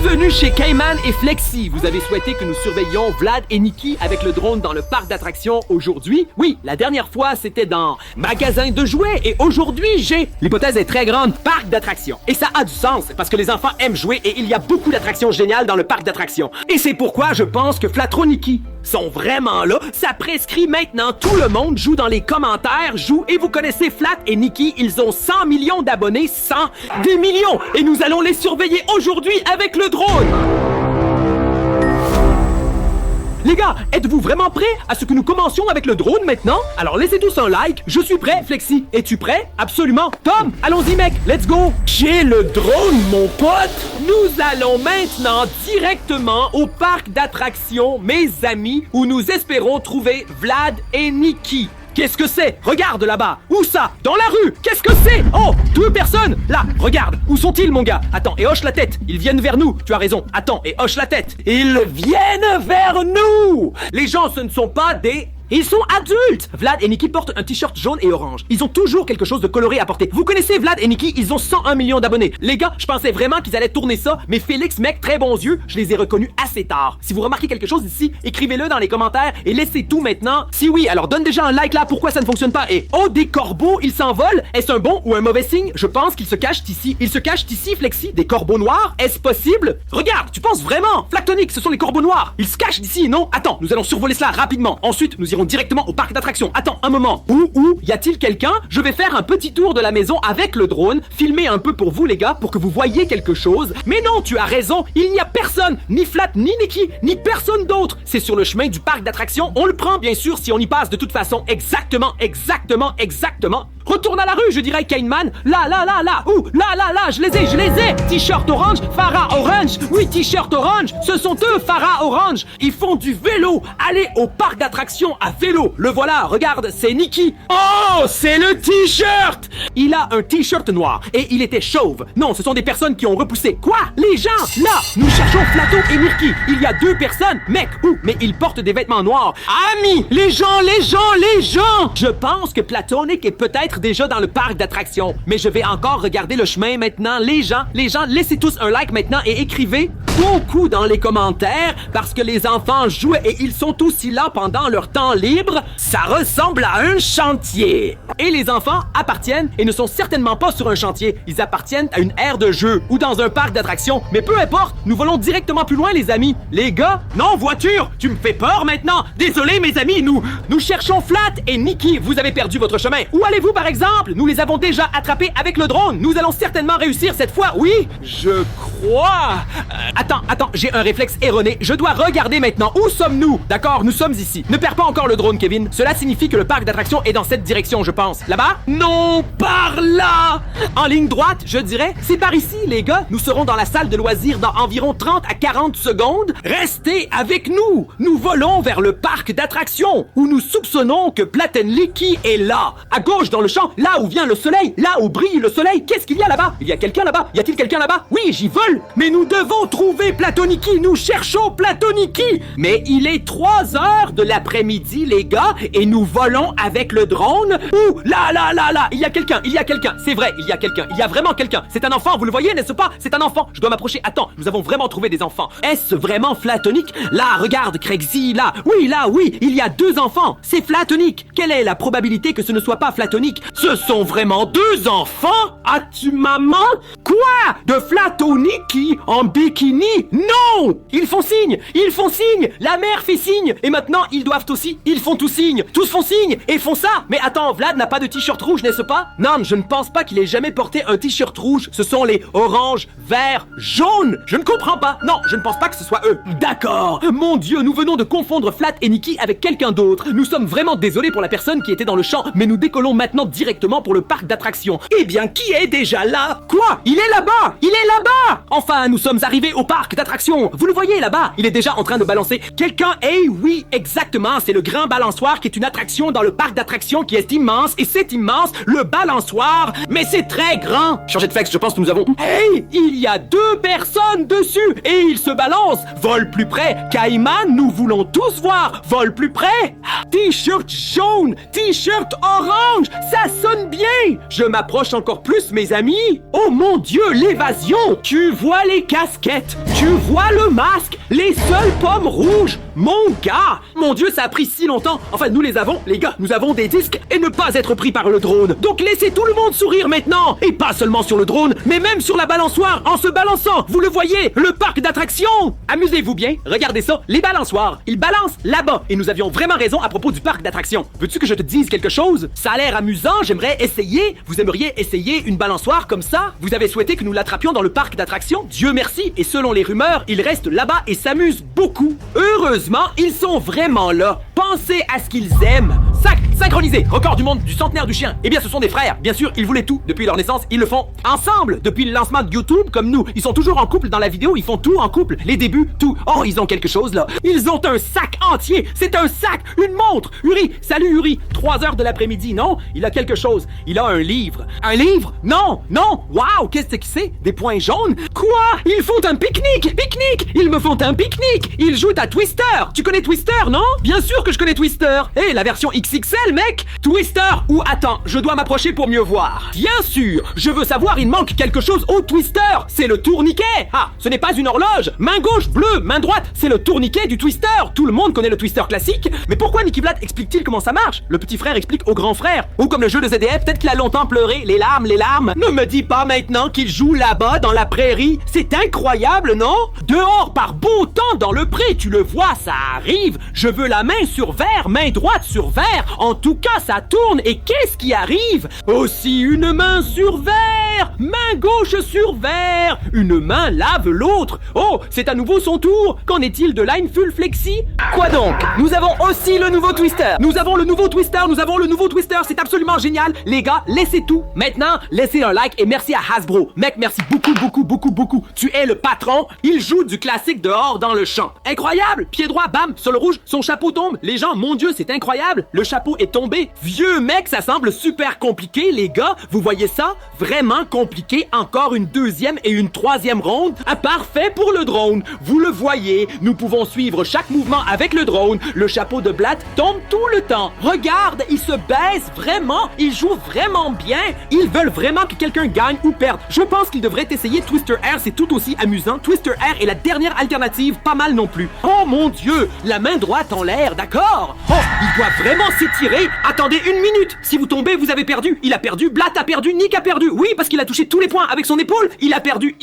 Bienvenue chez Cayman et Flexi. Vous avez souhaité que nous surveillions Vlad et Nikki avec le drone dans le parc d'attractions aujourd'hui? Oui, la dernière fois, c'était dans magasin de jouets et aujourd'hui, j'ai... L'hypothèse est très grande, parc d'attractions. Et ça a du sens parce que les enfants aiment jouer et il y a beaucoup d'attractions géniales dans le parc d'attractions. Et c'est pourquoi je pense que Flatro Nikki sont vraiment là. Ça prescrit maintenant. Tout le monde joue dans les commentaires, joue. Et vous connaissez Flat et Nikki, ils ont 100 millions d'abonnés, 100, des millions. Et nous allons les surveiller aujourd'hui avec le drone. Les gars, êtes-vous vraiment prêts à ce que nous commencions avec le drone maintenant? Alors laissez tous un like. Je suis prêt, Flexi. Es-tu prêt? Absolument. Tom, allons-y mec, let's go. J'ai le drone, mon pote. Nous allons maintenant directement au parc d'attractions, mes amis, où nous espérons trouver Vlad et Nikki. Qu'est-ce que c'est? Regarde là-bas. Où ça? Dans la rue. Qu'est-ce que c'est? Oh, 2 personnes. Là, regarde. Où sont-ils, mon gars? Attends, et hoche la tête. Ils viennent vers nous. Tu as raison. Attends, et hoche la tête. Ils viennent vers nous. Les gens, ce ne sont pas des... Ils sont adultes! Vlad et Nikki portent un t-shirt jaune et orange. Ils ont toujours quelque chose de coloré à porter. Vous connaissez Vlad et Nikki? Ils ont 101 millions d'abonnés. Les gars, je pensais vraiment qu'ils allaient tourner ça, mais Félix, mec, très bons yeux, je les ai reconnus assez tard. Si vous remarquez quelque chose ici, écrivez-le dans les commentaires et laissez tout maintenant. Si oui, alors donne déjà un like là, pourquoi ça ne fonctionne pas? Et oh, des corbeaux, ils s'envolent? Est-ce un bon ou un mauvais signe? Je pense qu'ils se cachent ici. Ils se cachent ici, Flexi? Des corbeaux noirs? Est-ce possible? Regarde, tu penses vraiment? Flactonique, ce sont les corbeaux noirs. Ils se cachent d'ici, non? Attends, nous allons survoler cela rapidement. Ensuite, nous irons directement au parc d'attractions. Attends un moment. Où y a-t-il quelqu'un? Je vais faire un petit tour de la maison avec le drone, filmer un peu pour vous les gars, pour que vous voyiez quelque chose. Mais non, tu as raison, il n'y a personne, ni Flat, ni Nikki, ni personne d'autre. C'est sur le chemin du parc d'attractions. On le prend bien sûr si on y passe de toute façon. Exactement. Retourne à la rue, je dirais Cayman. Là. Où? Là, je les ai. T-shirt orange, Farah orange. Oui, t-shirt orange. Ce sont eux, Farah orange. Ils font du vélo. Allez au parc d'attractions à vélo. Le voilà, regarde, c'est Nikki. Oh, c'est le t-shirt. Il a un t-shirt noir et il était chauve. Non, ce sont des personnes qui ont repoussé. Quoi? Les gens, là, nous cherchons Flato et Nikki. Il y a 2 personnes. Mec, où? Mais ils portent des vêtements noirs. Amis, les gens. Je pense que Platonic est peut-être déjà dans le parc d'attractions. Mais je vais encore regarder le chemin maintenant. Les gens, laissez tous un like maintenant et écrivez beaucoup dans les commentaires parce que les enfants jouent et ils sont aussi là pendant leur temps libre. Ça ressemble à un chantier. Et les enfants appartiennent et ne sont certainement pas sur un chantier. Ils appartiennent à une aire de jeu ou dans un parc d'attractions. Mais peu importe, nous volons directement plus loin, les amis. Les gars, non, voiture, tu me fais peur maintenant. Désolé, mes amis, nous cherchons Flat et Nikki. Vous avez perdu votre chemin. Où allez-vous, par exemple? Nous les avons déjà attrapés avec le drone. Nous allons certainement réussir cette fois, oui? Je crois. Attends, j'ai un réflexe erroné. Je dois regarder maintenant. Où sommes-nous? D'accord, nous sommes ici. Ne perds pas encore le drone, Kevin. Cela signifie que le parc d'attractions est dans cette direction, je pense. Là-bas? Non, par là! En ligne droite, je dirais. C'est par ici, les gars. Nous serons dans la salle de loisirs dans environ 30 à 40 secondes. Restez avec nous. Nous volons vers le parc d'attractions où nous soupçonnons que Platenliki est là. À gauche dans le champ, là où vient le soleil, là où brille le soleil. Qu'est-ce qu'il y a là-bas? Il y a quelqu'un là-bas? Y a-t-il quelqu'un là-bas? Oui, j'y vole. Mais nous devons trouver Platoniki. Nous cherchons Platoniki. Mais il est 3 heures de l'après-midi, les gars, et nous volons avec le drone. Ouh, là. Il y a quelqu'un. C'est vrai, il y a quelqu'un. Il y a vraiment quelqu'un. C'est un enfant, vous le voyez, n'est-ce pas? C'est un enfant. Je dois m'approcher. Attends, nous avons vraiment trouvé des enfants. Est-ce vraiment Flatonic? Là, regarde, Craigsy, là. Oui, il y a 2 enfants. C'est Flatonic. Quelle est la probabilité que ce ne soit pas Flatonic? Ce sont vraiment 2 enfants? As-tu maman? Quoi? De Flatoniki en bikini? Non! Ils font signe. La mère fait signe. Et maintenant, ils doivent aussi. Ils font tous signe. Tous font signe et font ça. Mais attends, Vlad n'a pas de t-shirt rouge, n'est-ce pas? Non, je ne pense pas qu'il ait jamais porté un t-shirt rouge. Ce sont les orange, vert, jaune. Je ne comprends pas. Non, je ne pense pas que ce soit eux. D'accord. Mon Dieu, nous venons de confondre Flat et Nikki avec quelqu'un d'autre. Nous sommes vraiment désolés pour la personne qui était dans le champ, mais nous décollons maintenant directement pour le parc d'attractions. Eh bien, qui est déjà là? Quoi? Il est là-bas! Enfin, nous sommes arrivés au parc d'attractions. Vous le voyez là-bas? Il est déjà en train de balancer. Quelqu'un? Eh oui, exactement. C'est le grand balançoire qui est une attraction dans le parc d'attractions qui est immense. Et c'est immense, le balançoire. Mais c'est très grand. Changer de flex, je pense que nous avons... Hey! Il y a 2 personnes dessus et ils se balancent. Vol plus près. Cayman, nous voulons tous voir. Vol plus près. T-shirt jaune, t-shirt orange. Ça sonne bien. Je m'approche encore plus, mes amis. Oh mon Dieu, l'évasion. Tu vois les casquettes. Tu vois le masque? Les seules pommes rouges! Mon gars! Mon Dieu, ça a pris si longtemps! Enfin, nous les avons, les gars, nous avons des disques et ne pas être pris par le drone. Donc laissez tout le monde sourire maintenant! Et pas seulement sur le drone, mais même sur la balançoire, en se balançant! Vous le voyez, le parc d'attractions! Amusez-vous bien, regardez ça, les balançoires, ils balancent là-bas. Et nous avions vraiment raison à propos du parc d'attractions. Veux-tu que je te dise quelque chose? Ça a l'air amusant, j'aimerais essayer. Vous aimeriez essayer une balançoire comme ça? Vous avez souhaité que nous l'attrapions dans le parc d'attractions? Dieu merci! Et selon les rumeurs, il reste là-bas et s'amuse beaucoup. Heureusement, ils sont vraiment là. Pensez à ce qu'ils aiment. Synchronisé, record du monde du centenaire du chien. Eh bien, ce sont des frères. Bien sûr, ils voulaient tout. Depuis leur naissance, ils le font ensemble. Depuis le lancement de YouTube, comme nous. Ils sont toujours en couple dans la vidéo, ils font tout en couple. Les débuts, tout. Oh, ils ont quelque chose, là. Ils ont un sac entier. C'est un sac, une montre. Uri, salut Uri. 3 heures de l'après-midi, non? Il a quelque chose. Il a un livre. Un livre? Non, non. Waouh, qu'est-ce que c'est? Des points jaunes? Quoi? Ils font un pique-nique. Pique-nique. Ils me font un pique-nique. Ils jouent à Twister. Tu connais Twister, non? Bien sûr que je connais Twister. Hé, la version XXL, mec. Twister ou attends, je dois m'approcher pour mieux voir. Bien sûr, je veux savoir, il manque quelque chose au Twister. C'est le tourniquet. Ah, ce n'est pas une horloge. Main gauche, bleue, main droite, c'est le tourniquet du Twister. Tout le monde connaît le Twister classique. Mais pourquoi Nicky Vlad explique-t-il comment ça marche? Le petit frère explique au grand frère. Ou comme le jeu de ZDF, peut-être qu'il a longtemps pleuré. Les larmes, les larmes. Ne me dis pas maintenant qu'il joue là-bas dans la prairie. C'est incroyable, non? Dehors par beau temps dans le pré, tu le vois, ça arrive. Je veux la main sur verre, main droite sur verre. En tout cas, ça tourne et qu'est-ce qui arrive? Aussi une main sur verre, main gauche sur verre, une main lave l'autre. Oh, c'est à nouveau son tour. Qu'en est-il de Line Full Flexi? Quoi donc? Nous avons aussi le nouveau Twister. Nous avons le nouveau Twister, c'est absolument génial. Les gars, laissez tout. Maintenant, laissez un like et merci à Hasbro. Mec, merci beaucoup. Tu es le patron. Il joue du classique dehors dans le champ. Incroyable. Pied droit, bam, sur le rouge, son chapeau tombe. Les gens, mon Dieu, c'est incroyable. Le chapeau est tombé. Vieux mec, ça semble super compliqué, les gars. Vous voyez ça? Vraiment compliqué. Encore une deuxième et une troisième ronde. Ah, parfait pour le drone. Vous le voyez. Nous pouvons suivre chaque mouvement avec le drone. Le chapeau de Blatt tombe tout le temps. Regarde, il se baisse vraiment. Il joue vraiment bien. Ils veulent vraiment que quelqu'un gagne ou perde. Je pense qu'ils devraient essayer Twister Air. C'est tout aussi amusant. Twister Air est la dernière alternative. Pas mal non plus. Oh mon Dieu. La main droite en l'air, d'accord? Oh, il doit vraiment s'étirer. Attendez une minute. Si vous tombez, vous avez perdu. Il a perdu. Blatt a perdu. Nick a perdu. Oui, parce qu'il a touché tous les points avec son épaule. Il a perdu.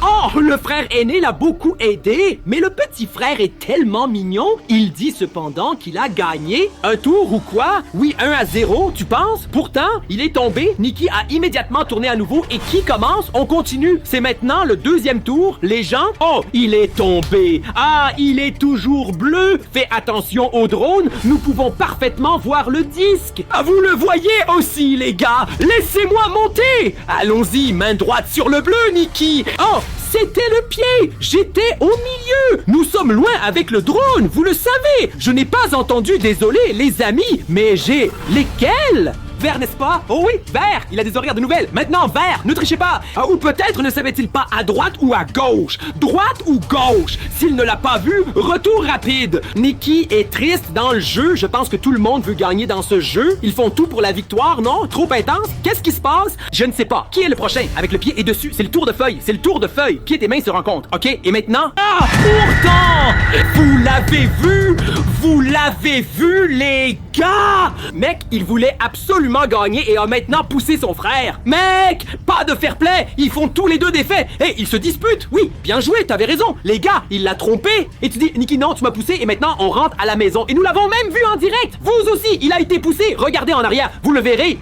Oh, le frère aîné l'a beaucoup aidé. Mais le petit frère est tellement mignon. Il dit cependant qu'il a gagné un tour ou quoi? Oui, 1-0, tu penses? Pourtant, il est tombé. Nicky a immédiatement tourné à nouveau. Et qui commence? On continue. C'est maintenant le deuxième tour. Les gens... Oh, il est tombé. Ah, il est toujours bleu. Fais attention au drone. Nous pouvons parfaitement voir le disque. Ah, vous le voyez aussi, les gars. Laissez-moi monter. Allons-y, main droite sur le bleu, Nicky. Oh, c'était le pied. J'étais au milieu. Nous sommes loin avec le drone, vous le savez. Je n'ai pas entendu, désolé, les amis, mais j'ai... Lesquels? Vert, n'est-ce pas? Oh oui, vert. Il a des horaires de nouvelles. Maintenant, vert. Ne trichez pas. Ah, ou peut-être ne savait-il pas à droite ou à gauche. Droite ou gauche? S'il ne l'a pas vu, retour rapide. Nicky est triste dans le jeu. Je pense que tout le monde veut gagner dans ce jeu. Ils font tout pour la victoire, non? Trop intense? Qu'est-ce qui se passe? Je ne sais pas. Qui est le prochain? Avec le pied et dessus. C'est le tour de feuille. C'est le tour de feuille. Pied et mains se rencontrent. OK? Et maintenant? Ah! Pourtant! Vous l'avez vu? Vous l'avez vu, les gars? Mec, il voulait absolument gagner et a maintenant poussé son frère. Mec, pas de fair play. Ils font tous les deux des faits. Et ils se disputent. Oui, bien joué, t'avais raison. Les gars, il l'a trompé. Et tu dis, Nicky, non, tu m'as poussé et maintenant on rentre à la maison. Et nous l'avons même vu en direct. Vous aussi, il a été poussé. Regardez en arrière, vous le verrez.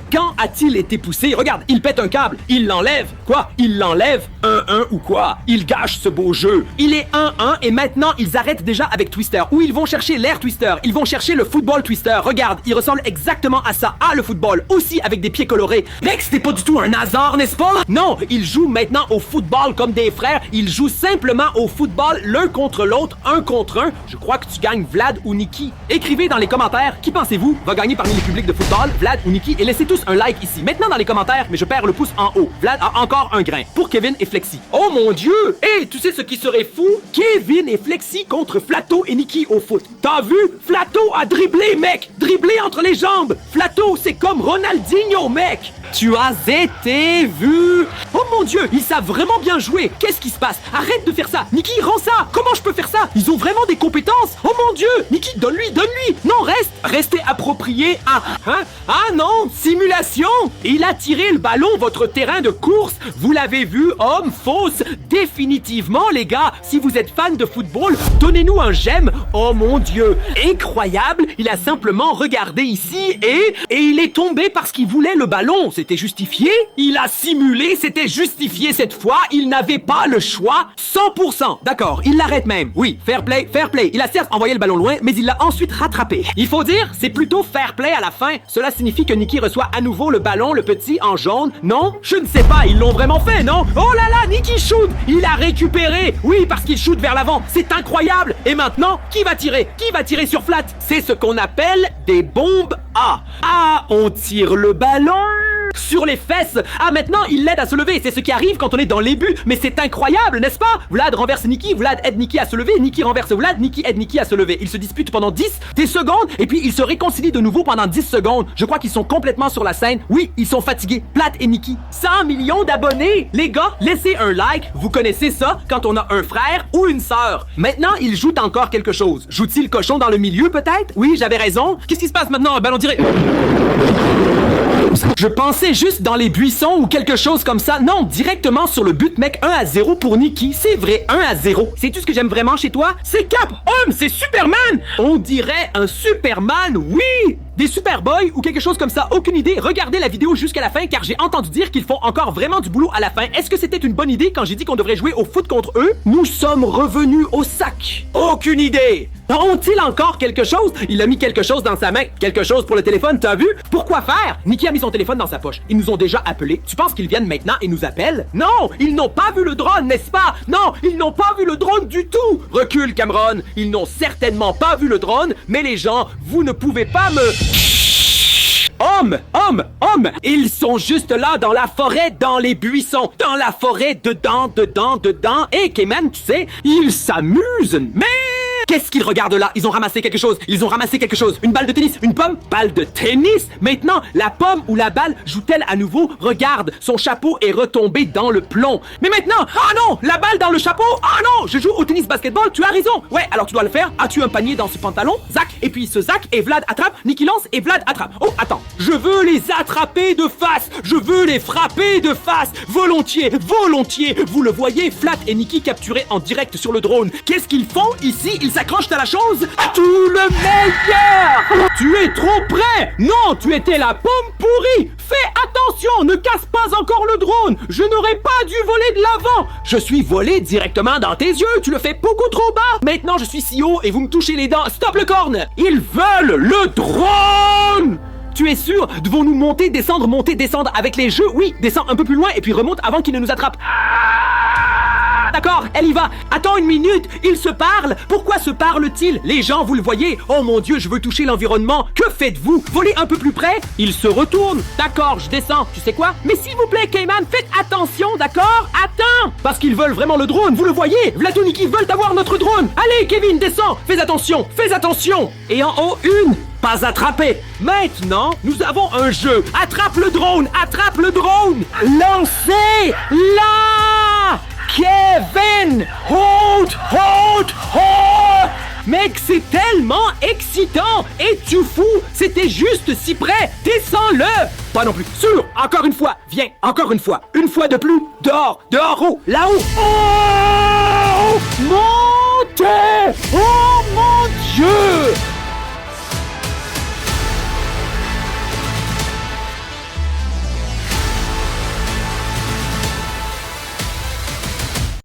Quand a-t-il été poussé? Regarde, il pète un câble, il l'enlève. Quoi? Il l'enlève? 1-1 ou quoi? Il gâche ce beau jeu. Il est 1-1 et maintenant ils arrêtent déjà avec Twister. Ou ils vont chercher l'air Twister. Ils vont chercher le football Twister. Regarde, il ressemble exactement à ça. Ah, le football. Aussi avec des pieds colorés. Mec, c'était pas du tout un hasard, n'est-ce pas? Non, ils jouent maintenant au football comme des frères. Ils jouent simplement au football l'un contre l'autre, un contre un. Je crois que tu gagnes Vlad ou Nicky. Écrivez dans les commentaires qui pensez-vous va gagner parmi les publics de football, Vlad ou Nicky, et laissez tout tous un like ici. Maintenant dans les commentaires, mais je perds le pouce en haut. Vlad a encore un grain pour Kevin et Flexi. Oh mon Dieu! Hey, tu sais ce qui serait fou? Kevin et Flexi contre Flatto et Nikki au foot. T'as vu? Flatto a dribblé, mec! Dribblé entre les jambes! Flatto, c'est comme Ronaldinho, mec! Tu as été vu! Oh mon Dieu, ils savent vraiment bien jouer! Qu'est-ce qui se passe? Arrête de faire ça! Nikki, rends ça! Comment je peux faire ça? Ils ont vraiment des compétences! Oh mon Dieu! Nikki, donne-lui, donne-lui! Non, reste! Restez approprié à... Hein? Ah non! Simulation! Il a tiré le ballon, votre terrain de course! Vous l'avez vu, homme, fausse! Définitivement, les gars, si vous êtes fan de football, donnez-nous un j'aime! Oh mon Dieu! Incroyable! Il a simplement regardé ici et il est tombé parce qu'il voulait le ballon! C'était justifié? Il a simulé, c'était justifié cette fois, il n'avait pas le choix, 100%. D'accord, il l'arrête même. Oui, fair play, fair play. Il a certes envoyé le ballon loin, mais il l'a ensuite rattrapé. Il faut dire, c'est plutôt fair play à la fin. Cela signifie que Nikki reçoit à nouveau le ballon, le petit en jaune. Non? Je ne sais pas, ils l'ont vraiment fait, non? Oh là là, Nikki shoot! Il a récupéré! Oui, parce qu'il shoot vers l'avant. C'est incroyable! Et maintenant, qui va tirer? Qui va tirer sur Flat? C'est ce qu'on appelle des bombes A. Ah, on tire le ballon sur les fesses. Ah, maintenant, il l'aide à se lever. C'est ce qui arrive quand on est dans les buts. Mais c'est incroyable, n'est-ce pas? Vlad renverse Nikki, Vlad aide Nikki à se lever, Nikki renverse Vlad, Nikki aide Nikki à se lever. Ils se disputent pendant 10 secondes et puis ils se réconcilient de nouveau pendant 10 secondes. Je crois qu'ils sont complètement sur la scène. Oui, ils sont fatigués. Plat et Nikki. 100 millions d'abonnés. Les gars, laissez un like. Vous connaissez ça quand on a un frère ou une sœur. Maintenant, ils jouent encore quelque chose. Joue-t-il le cochon dans le milieu, peut-être? Oui, j'avais raison. Qu'est-ce qui se passe maintenant? Ballon direct. Je pensais juste dans les buissons ou quelque chose comme ça. Non, directement sur le but, mec. 1-0 pour Nikki. C'est vrai, 1-0. Sais-tu ce que j'aime vraiment chez toi? C'est Cap! Homme, c'est Superman! On dirait un Superman, oui! Des Superboys ou quelque chose comme ça, aucune idée. Regardez la vidéo jusqu'à la fin car j'ai entendu dire qu'ils font encore vraiment du boulot à la fin. Est-ce que c'était une bonne idée quand j'ai dit qu'on devrait jouer au foot contre eux? Nous sommes revenus au sac. Aucune idée. Ont-ils encore quelque chose? Il a mis quelque chose dans sa main. Quelque chose pour le téléphone, t'as vu? Pourquoi faire? Nikki a mis son téléphone dans sa poche. Ils nous ont déjà appelés. Tu penses qu'ils viennent maintenant et nous appellent? Non! Ils n'ont pas vu le drone, n'est-ce pas? Non! Ils n'ont pas vu le drone du tout! Recule, Cameron. Ils n'ont certainement pas vu le drone, mais les gens, vous ne pouvez pas me... Homme! Ils sont juste là dans la forêt, dans les buissons, dans la forêt, dedans. Et Cayman, tu sais, ils s'amusent, mais... Qu'est-ce qu'ils regardent là? Ils ont ramassé quelque chose. Une balle de tennis. Une pomme? Balle de tennis? Maintenant, la pomme ou la balle joue-t-elle à nouveau? Regarde, son chapeau est retombé dans le plomb. Mais maintenant, ah non! La balle dans le chapeau? Ah non! Je joue au tennis basketball, tu as raison. Ouais, alors tu dois le faire. As-tu un panier dans ce pantalon? Zac, et puis ce Zac, et Vlad attrape. Nikki lance, et Vlad attrape. Oh, attends. Je veux les attraper de face. Je veux les frapper de face. Volontiers. Vous le voyez, Flat et Nikki capturés en direct sur le drone. Qu'est-ce qu'ils font ici? Ils s'accrochent à la chose. Tout le meilleur. Tu es trop près. Non, tu étais la pomme pourrie. Fais attention, ne casse pas encore le drone. Je n'aurais pas dû voler de l'avant. Je suis volé directement dans tes yeux. Tu le fais beaucoup trop bas. Maintenant, je suis si haut et vous me touchez les dents. Stop le corne. Ils veulent le drone. Tu es sûr? Devons-nous monter, descendre avec les jeux? Oui, descends un peu plus loin et puis remonte avant qu'ils ne nous attrapent. D'accord, elle y va. Attends une minute, ils se parlent. Pourquoi se parlent-ils? Les gens, vous le voyez. Oh mon Dieu, je veux toucher l'environnement. Que faites-vous? Volez un peu plus près? Ils se retournent. D'accord, je descends. Tu sais quoi? Mais s'il vous plaît, Cayman, faites attention, d'accord? Attends. Parce qu'ils veulent vraiment le drone, vous le voyez. Vlad et Nikki veulent avoir notre drone. Allez, Kevin, descends. Fais attention. Et en haut, une. Pas attrapé. Maintenant, nous avons un jeu. Attrape le drone. Lancez là. Kevin! Hold! Mec, c'est tellement excitant! Es-tu fou? C'était juste si près! Descends-le! Pas non plus. Sûr! Encore une fois! Viens! Encore une fois! Une fois de plus! Dehors! Haut! Là-haut! Oh! Montez! Oh!